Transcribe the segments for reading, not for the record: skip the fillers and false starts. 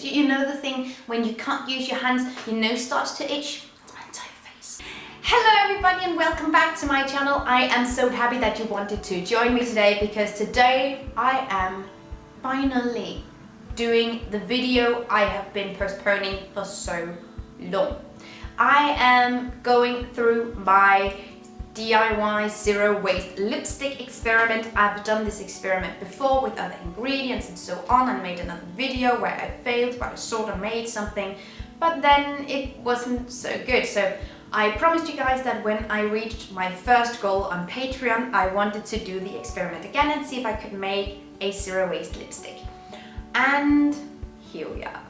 face. You know the thing when you can't use your hands, your nose starts to itch? That's my entire face. Hello everybody and welcome back to my channel. I am so happy that you wanted to join me today because today I am finally doing the video I have been postponing for so long. I am going through my DIY zero waste lipstick experiment. I've done this experiment before with other ingredients and so on, and made another video where I failed but I sort of made something, but then it wasn't so good. So I promised you guys that when I reached my first goal on Patreon, I wanted to do the experiment again and see if I could make a zero waste lipstick. And here we are.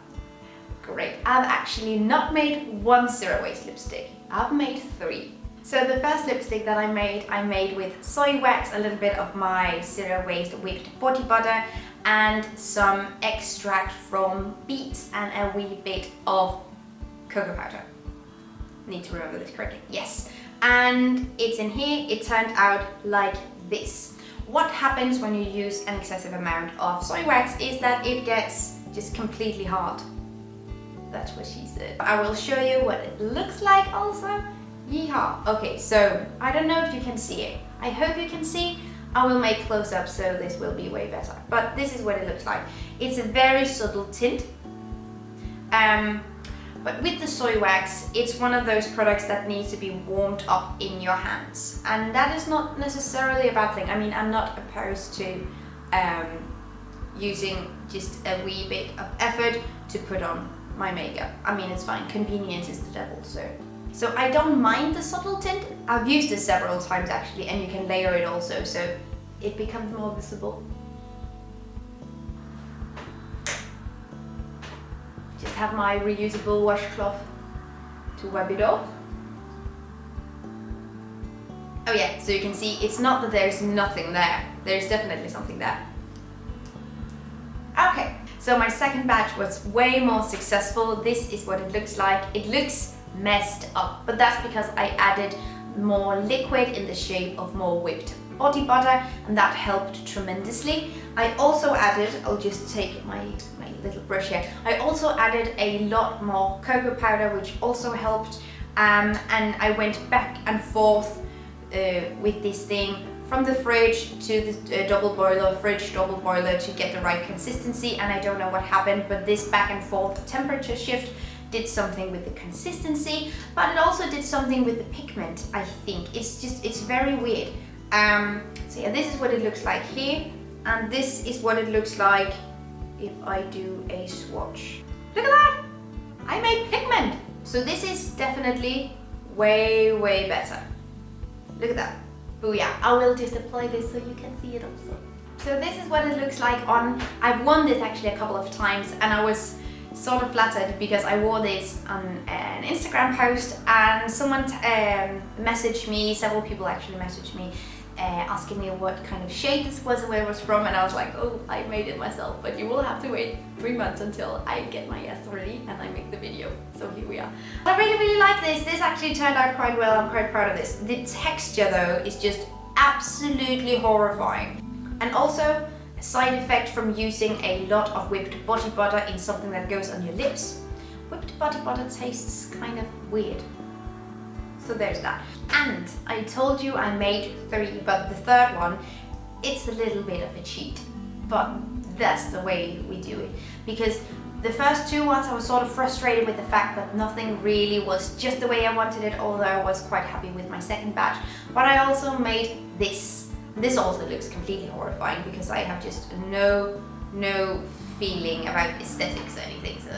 Great. I've actually not made one zero waste lipstick. I've made 3. So the first lipstick that I made with soy wax, a little bit of my zero waste whipped body butter, and some extract from beets and a wee bit of cocoa powder. Need to remember this correctly. Yes. And it's in here. It turned out like this. What happens when you use an excessive amount of soy wax is that it gets just completely hard. That's what she said. I will show you what it looks like also. Yeehaw! Okay, so I don't know if you can see it. I hope you can see. I will make close-up so this will be way better. But this is what it looks like. It's a very subtle tint. But with the soy wax, it's one of those products that needs to be warmed up in your hands. And that is not necessarily a bad thing. I mean, I'm not opposed to using just a wee bit of effort to put on my makeup. I mean, it's fine. Convenience is the devil, so I don't mind the subtle tint. I've used this several times actually, and you can layer it also, so it becomes more visible. Just have my reusable washcloth to wipe it off. Oh yeah, so you can see it's not that there's nothing there. There's definitely something there. Okay, so my second batch was way more successful. This is what it looks like. It looks messed up, but that's because I added more liquid in the shape of more whipped body butter, and that helped tremendously. I also added, I'll just take my little brush here, I also added a lot more cocoa powder, which also helped, and I went back and forth with this thing from the fridge to the double boiler, fridge double boiler, to get the right consistency. And I don't know what happened, but this back and forth temperature shift did something with the consistency, but it also did something with the pigment, I think. It's very weird. So yeah, this is what it looks like here, and this is what it looks like if I do a swatch. Look at that! I made pigment! So this is definitely way, way better. Look at that. Booyah. I will just apply this so you can see it also. So this is what it looks like on, I've worn this actually a couple of times, and I was sort of flattered because I wore this on an Instagram post, and someone messaged me, several people actually messaged me asking me what kind of shade this was and where it was from, and I was like, oh, I made it myself, but you will have to wait 3 months until I get my S ready and I make the video. So here we are. I really, really like this. This actually turned out quite well. I'm quite proud of this. The texture though is just absolutely horrifying. And also, side effect from using a lot of whipped body butter in something that goes on your lips. Whipped body butter tastes kind of weird. So there's that. And I told you I made 3, but the third one, it's a little bit of a cheat. But that's the way we do it. Because the first 2 ones I was sort of frustrated with the fact that nothing really was just the way I wanted it, although I was quite happy with my second batch. But I also made this. This also looks completely horrifying because I have just no feeling about aesthetics or anything. So,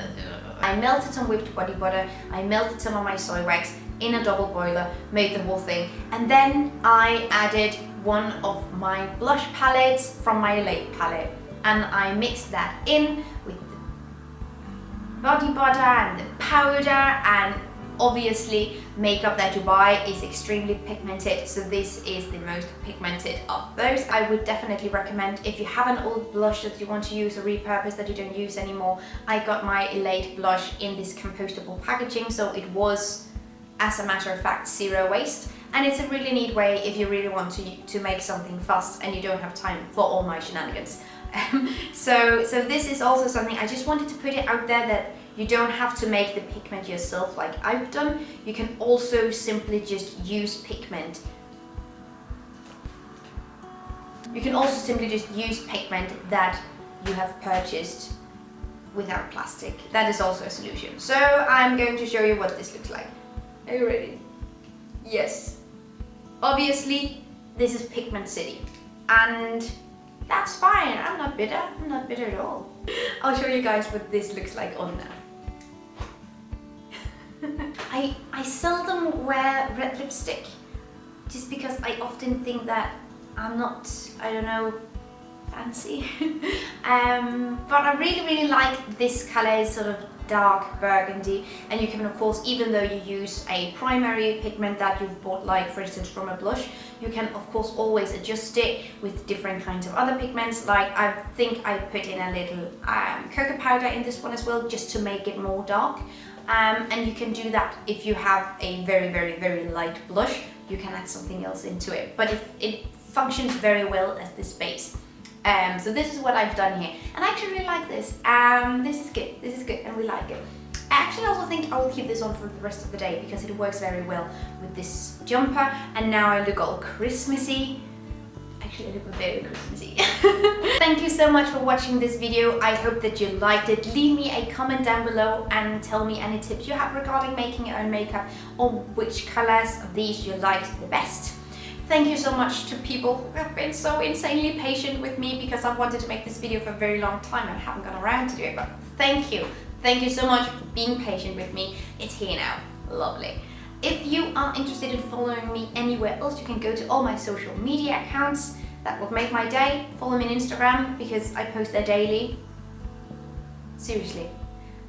I melted some whipped body butter, I melted some of my soy wax in a double boiler, made the whole thing, and then I added one of my blush palettes from my Lake palette, and I mixed that in with the body butter and the powder, and obviously makeup that you buy is extremely pigmented, so this is the most pigmented of those. I would definitely recommend, if you have an old blush that you want to use or repurpose that you don't use anymore, I got my Elate blush in this compostable packaging, so it was, as a matter of fact, zero waste, and it's a really neat way if you really want to make something fast and you don't have time for all my shenanigans. So this is also something I just wanted to put it out there, that you don't have to make the pigment yourself like I've done. You can also simply just use pigment. You can also simply just use pigment that you have purchased without plastic. That is also a solution. So I'm going to show you what this looks like. Are you ready? Yes. Obviously, this is Pigment City, and that's fine. I'm not bitter. I'm not bitter at all. I'll show you guys what this looks like on now. I seldom wear red lipstick, just because I often think that I'm not, I don't know, fancy. But I really like this color. It's sort of dark burgundy, and you can of course, even though you use a primary pigment that you've bought, like for instance from a blush, you can of course always adjust it with different kinds of other pigments. Like I think I put in a little cocoa powder in this one as well, just to make it more dark. And you can do that if you have a very light blush. You can add something else into it, but it functions very well as this base. So this is what I've done here, and I actually really like this. This is good, and we like it. I actually also think I will keep this on for the rest of the day, because it works very well with this jumper, and now I look all Christmassy. Actually, I look very Christmassy. Thank you so much for watching this video. I hope that you liked it. Leave me a comment down below and tell me any tips you have regarding making your own makeup, or which colors of these you liked the best. Thank you so much to people who have been so insanely patient with me, because I've wanted to make this video for a very long time and haven't got around to do it, but thank you. Thank you so much for being patient with me. It's here now. Lovely. If you are interested in following me anywhere else, you can go to all my social media accounts. That would make my day. Follow me on Instagram, because I post there daily. Seriously.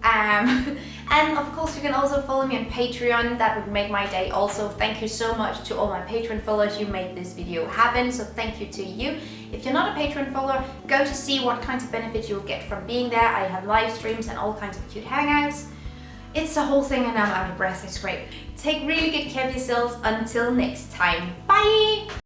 And of course you can also follow me on Patreon. That would make my day also. Thank you so much to all my Patreon followers. You made this video happen, so thank you to you. If you're not a Patreon follower, go to see what kinds of benefits you'll get from being there. I have live streams and all kinds of cute hangouts. It's a whole thing, and I'm out of breath. It's great. Take really good care of yourselves. Until next time. Bye!